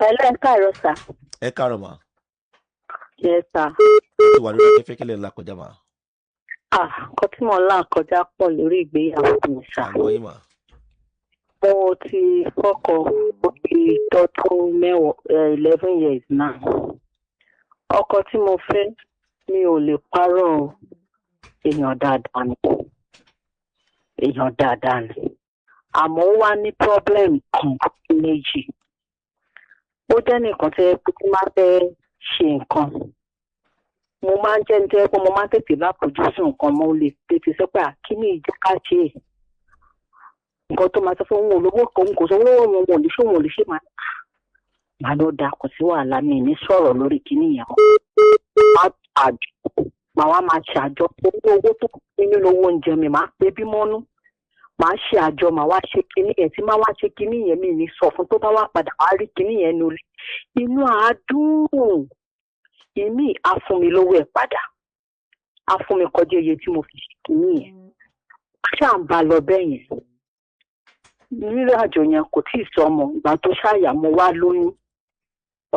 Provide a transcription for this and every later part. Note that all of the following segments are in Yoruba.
Hello, káàárọ̀ sà. Ẹ káàárọ̀ mà. Yes, sà. Ẹ ti wà lórí afẹ́fẹ́ kílẹ̀ ńlá kọjá mà. Nǹkan tí mo là kọjá pọ̀ lórí ìgbéyàwó mi sà. Àgbọ̀ yín mà. Mo ti fọ́kọ bí tọ́dún 11 years now. Ọkọ tí mo fẹ́ mi ò lè parọ́ èèyàn dáadáa ni. Èèyàn dáadáa ni. Àmọ́ ó wá ní problem kan méjì. Ó jẹ́ nìkan tí máa fẹ́ ṣe nǹkan. Mo máa ń jẹ́ ní tẹ́ pé mo máa ń tètè lápòjúsùn nǹkan mo lè tètè sọ pé àkíní ìjẹ́ ká ṣe é. Nǹkan tó máa sọ fún òun olówó kan kò sọ owó wọn ò lè ṣe òun ò lè ṣe máa lọ da kò sí wàhálà mi ní sọ̀rọ̀ lórí kíní yẹn. Màá wá máa ṣe àjọ owó tó kún nínú owó oúnjẹ mi máa pé bí mọ́nú. Màá ṣe àjọ màá wá ṣe kíní yẹn tí máa wá ṣe kíní yẹn mi ní sọ fún tó bá wá padà wá rí kíní yẹn nulẹ̀. Inú àádùn ìmí á fún mi lówó ẹ̀ padà. Á fún mi kọjá iye tí mo fi ṣe kíní yẹn. Ṣáà ń bá lọ bẹ́ẹ̀ yẹn. Nírìn àjò yẹn kò tí ì sọmọ ìgbà tó ṣàyà mo wá lóyún.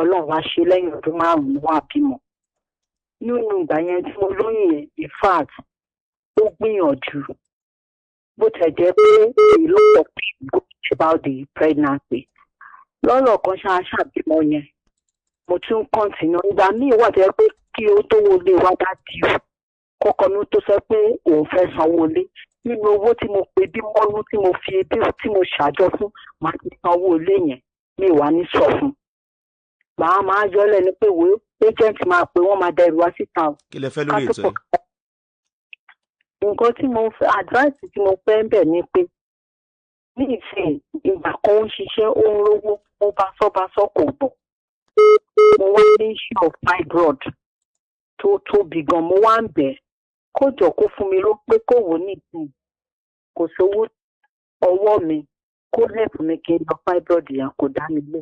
Ọlọ́run wá ṣe lẹ́yìn ọdún 5 wá bímọ. Nínú ìgbà yẹn tí mo lóyún yẹn in fact ó gbìyànjú. Bó tẹ̀ jẹ́ pé a lot of people about the pregnancy. Lọ́rọ̀ kan ṣàbímọ yẹn. Mo tún kọ́ntínú. Ìgbà míì wà tẹ́ pé kí ó tó wọlé wá dá dìú. Kọ́kọ́ ní tó sọ pé òun fẹ́ sanwó lé. Nínú owó tí mo pè bí mọ́nú tí mo fi ebí tí mo ṣàjọ fún màá ti sanwó ilé yẹn mi wà ní sọ fún. Màá yọ lẹ́nu pé wo agent máa pè wọ́n máa da ìrù wá síta o. Kí lẹ fẹ́ lórí ètò yìí? Nǹkan tí mo fẹ́ advice tí mo fẹ́ ń bẹ̀ ni pé ní ìsìn ìgbà kan ń ṣiṣẹ́ ó ń rówó ó bá sọ́ kò gbọ́. Mo wá ní issue of fibroid tó tóbi gan mo wá ń bẹ̀ kó jọ kó fún mi ló pé kó wò ní ìsìn kò sówó ọwọ́ mi kó help mi kí n lọ fibroid yẹn kò dá mi lé.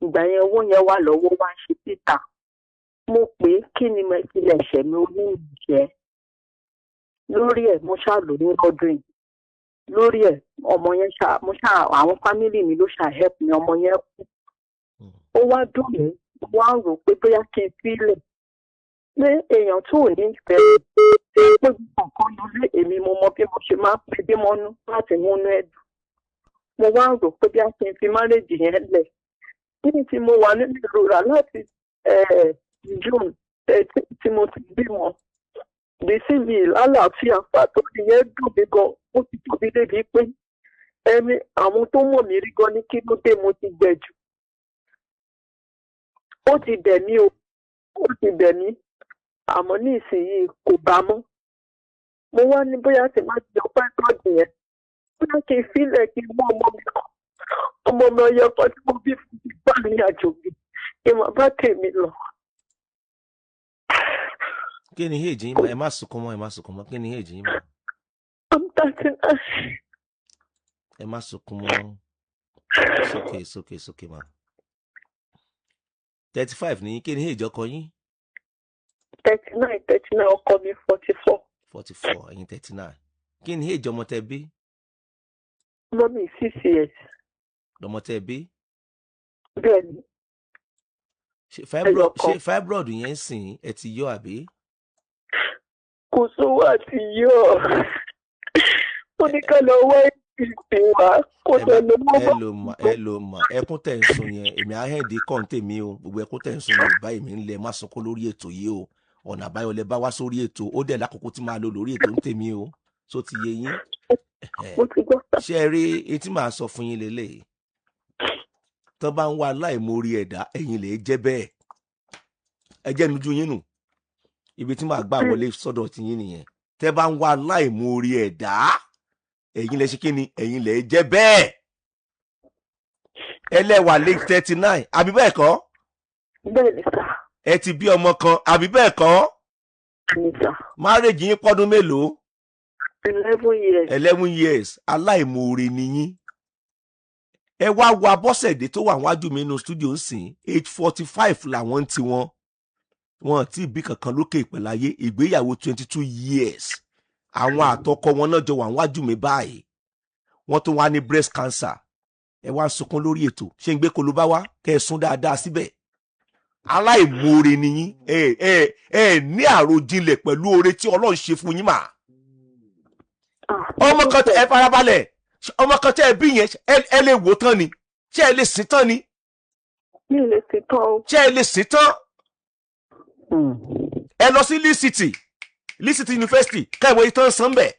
Ìgbà yẹn owó yẹn wà lọ́wọ́ wá ń ṣe títà. Mo pè é kí ni ilẹ̀ ẹ̀ṣẹ̀ mi oníṣẹ́. Lórí ẹ̀ mo ṣàlò ní lọ́dún yìí. Lórí ẹ̀ ọmọ yẹn àwọn fámìlì mi ló help mi ọmọ yẹn kú. Ó wá dùn mí wá ń rò pé bóyá kí n fílẹ̀. Pé èèyàn tó ní ìfẹ́ pé nǹkan lórí èmi mo mọ bí mo ṣe máa ń pè bí mọ́nú láti múnú ẹ̀dùn. Mo wá ń rò pé bí a ṣe ń fi márèjì yẹn lẹ̀. Níbi tí mo wà nínú ìrora láti June 13 tí mo ti bímọ. Gbèsè mi lálàáfíà pàtó ìyẹn dùn mí gan. Ó ti tóbi débi pé àwọn tó mọ̀ mí rí gan ní kí ló dé mo ti gbẹ jù. Ó ti bẹ̀ mí o. Ó ti bẹ̀ mí. Àmọ́ ní ìsinyìí kò bá mọ́. Mo wá ní bóyá tí máa ti ọpá ìtọ́jú yẹn. Bóyá kí n fílẹ̀ kí n mú ọmọ mi kan. Ọmọ mi ọyọ kan tí mo bí fún mi bá ní àjò mi. Ìmọ̀ bá tèmi lọ. Kí ni èjì yín mà? Ẹ má sunkún mọ́. Kí ni èjì yín mà? I'm 39. Ẹ má sunkún mọ́. Sókè mà. 35 ni kí ni èjì ọkọ yín? 39 ọkọ mi 44. 44 ẹ̀yin 39. Kí ni èjì ọmọ tẹ́ bí? Ọmọ mi 6 years. Lọmọ tẹ́ bí? Bẹ́ẹ̀ni. Ṣé fibroid yẹn sìn ẹ ti yọ àbí? Kò sówó àti yọ. Ó ní ká lọ wá ìpín wa kó tó lọ mọ́. Ẹ lò mà ẹkún tẹ̀ ń sun yẹn èmi àhẹ́ǹdì kàn tèmi o gbogbo ẹkún tẹ̀ ń sun yẹn báyìí mi ń lẹ má sunkún lórí ètò yìí o ọ̀nà àbáyọ lẹ bá wá sórí ètò ó dẹ̀ lákòókò tí máa lò lórí ètò ń tèmi o tó ti yé yín. Ṣé ẹ rí etí màá sọ fún yín lélẹ̀ tó bá ń wá aláìmoore ẹ̀dá ẹ̀yin lè jẹ́ bẹ́ẹ̀ ẹ jẹ́ nujú yín nù ibi tí màá gbà wọlé sọ́dọ̀ ti yín nìyẹn tẹ́ bá ń wá aláìmoore ẹ̀dá ẹ̀yin lè ṣe kí ni ẹ̀yin lè jẹ́ bẹ́ẹ̀ ẹlẹ́wà lé 39 àbí bẹ́ẹ̀ kọ́? Bẹ́ẹ̀ni sà. Ẹ ti bí ọmọ kan àbí bẹ́ẹ̀ kọ́? Bẹ́ẹ̀ni sà. Márèjì yín pọ́dún mélòó? 11 years. 11 years aláìmoore ni yín. Ẹ wá wo Abọ́sẹ̀dé tó wà wájú mi nínú studio ńsìn age 45 làwọn ti wọn tí bí kankan lókè ìpẹ̀láyé ìgbéyàwó 22 years. Àwọn àtọkọ wọn náà jọ wà wájú mi báyìí. Wọ́n tún wá ní breast cancer. ẹ wá ń sunkún lórí ètò ṣé ń gbé kolobá wá kẹ́ ẹ sún dáadáa síbẹ̀. Aláìmoore ni yín, ẹ ní àròjinlẹ̀ pẹ̀lú oore tí Ọlọ́run ṣe fún yín mà. Ọmọ kan tẹ ẹ farabalẹ̀, ọmọ kan tẹ ẹ bí yẹn ẹ lè wò tán ni, ṣé ẹ lè sìn tán ni? Mi ò lè sìn tán o. Ṣé ẹ lè sìn tán? Ẹ lọ sí Lee City University kẹ́wọ́ ìtàn sàn bẹ̀.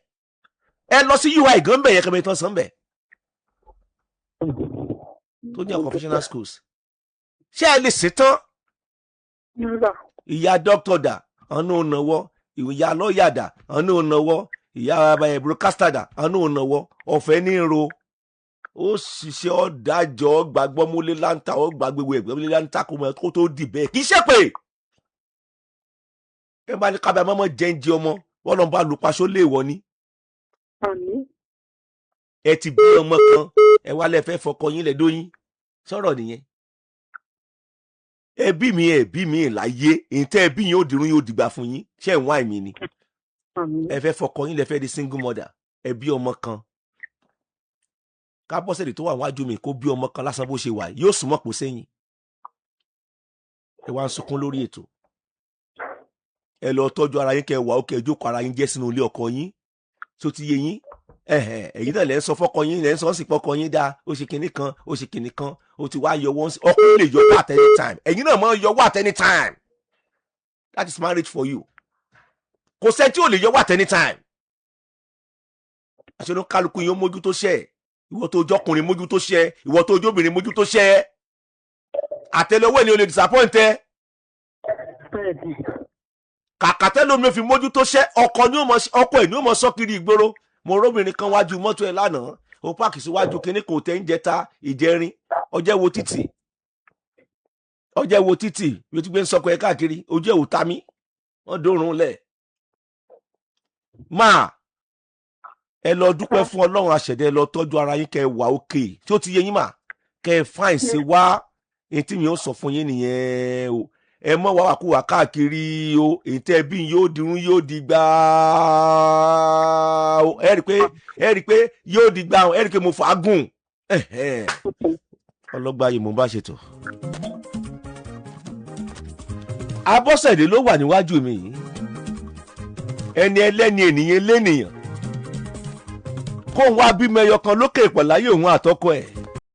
Ẹ lọ sí UI gan bẹ̀ yẹn kẹ́wọ́ ìtàn sàn bẹ̀. Tó ní àwọn professional schools. Ṣé ẹ lè sìn tán? Ìyá dókítà dà ọ̀nà ònàwọ́, ìyá lọ́ọ̀yà dà ọ̀nà ònàwọ́, ìyá broadcaster dà ọ̀nà ònàwọ́, ọ̀fẹ́ ní ro. Ó ṣiṣẹ́ ọ̀dájọ́ gbàgbọ́ múlé láńtà ó gbàgbéwò ẹ̀gbẹ́ múlé láńtà kó tó dì bẹ́ẹ̀. Kì í ṣe pé ẹ bá ní kábàá mọ́mọ́ jẹ́ǹjẹ́ ọmọ wọ́n lọ́n bá lu paṣọ léèwọ̀ ni. Ẹ ti bí ọmọ kan ẹ wá lẹ́fẹ́ fọkọ yín lẹ́dọ́yìn sọ̀rọ̀ nìyẹn. Ẹbí mi láyé èyí tẹ́ ẹbí yín ó dirun yóò dìgbà fún yín ṣé ń wá ìmí ni. Ẹ fẹ́ fọkọ yín lẹ́fẹ́ di single mother ẹbí ọmọ kan. Kábọ́sẹ̀dì tó wà wájú mi kó bí ọmọ kan lásán bó ṣe wà yóò súnmọ́ pò sẹ́yìn. Ẹ wá ń sunkún lórí ètò. Ẹ lọ tọ́jú ara yín kẹ́ wà ó kẹ́ jókòó ara yín jẹ́ sínú ilé ọkọ yín tó ti yé yín. Èyí náà lẹ́ ń sọ fọ́kọ yín lẹ́ ń sọ sí pọ́kọ yín dáa ó ṣe kinní kan ó ṣe kinní kan ó ti wá yọwọ́ ọkọ lè yọwọ́ at any time ẹ̀yin náà máa yọwọ́ at any time. That is marriage for you. Kò sẹ́ tí ò lè yọwọ́ at any time. Àṣẹ ló kálukú yín ó mójú tó ṣẹ́ ìwọ tó jọkùnrin mójú tó ṣẹ́ ìwọ tó jóbìnrin mójú tó ṣẹ́ àtẹ́lẹwọ́ ni o lè disappoint ẹ. Kàkà tẹ́lómi ò fi mójú tó ṣẹ́ ọkọ ẹ̀ ní ó mọ sọ́kiri ìgboro. Mo róbìnrin kan wájú mọ́tò ẹ̀ lánàá ó pààkì síwájú kínní kò tẹ́ ń jẹta ìjẹrin ọjẹ́ wo títì yóò ti gbé ń sọkọ ẹ̀ káàkiri ojú ẹ̀ ò ta mí wọ́n dórun lẹ̀. Máa ẹ lọ dúpẹ́ fún Ọlọ́run àṣẹ̀dẹ̀ ẹ lọ tọ́jú ara yín kẹ́ ẹ wà òkè tí ó ti yé yín mà kẹ́ ẹ fáìn sí wá èyí tí mi ò sọ fún yín nìyẹn o. Ẹ mọ́ wá wàkúwà káàkiri o èyí tẹ́ bí yóò dirun yóò di gbà o ẹ rí i pé yóò di gbà o ẹ rí i pé mo fàágùn ọlọ́gbà yìí mo bá ṣètò. Abọ́sẹ̀dé ló wà níwájú mi yìí ẹni ẹlẹ́ni ènìyàn lẹ́nìyàn kóun wá bímọ ẹyọ kan lókè ìpọ̀láyé òun àtọkọ ẹ̀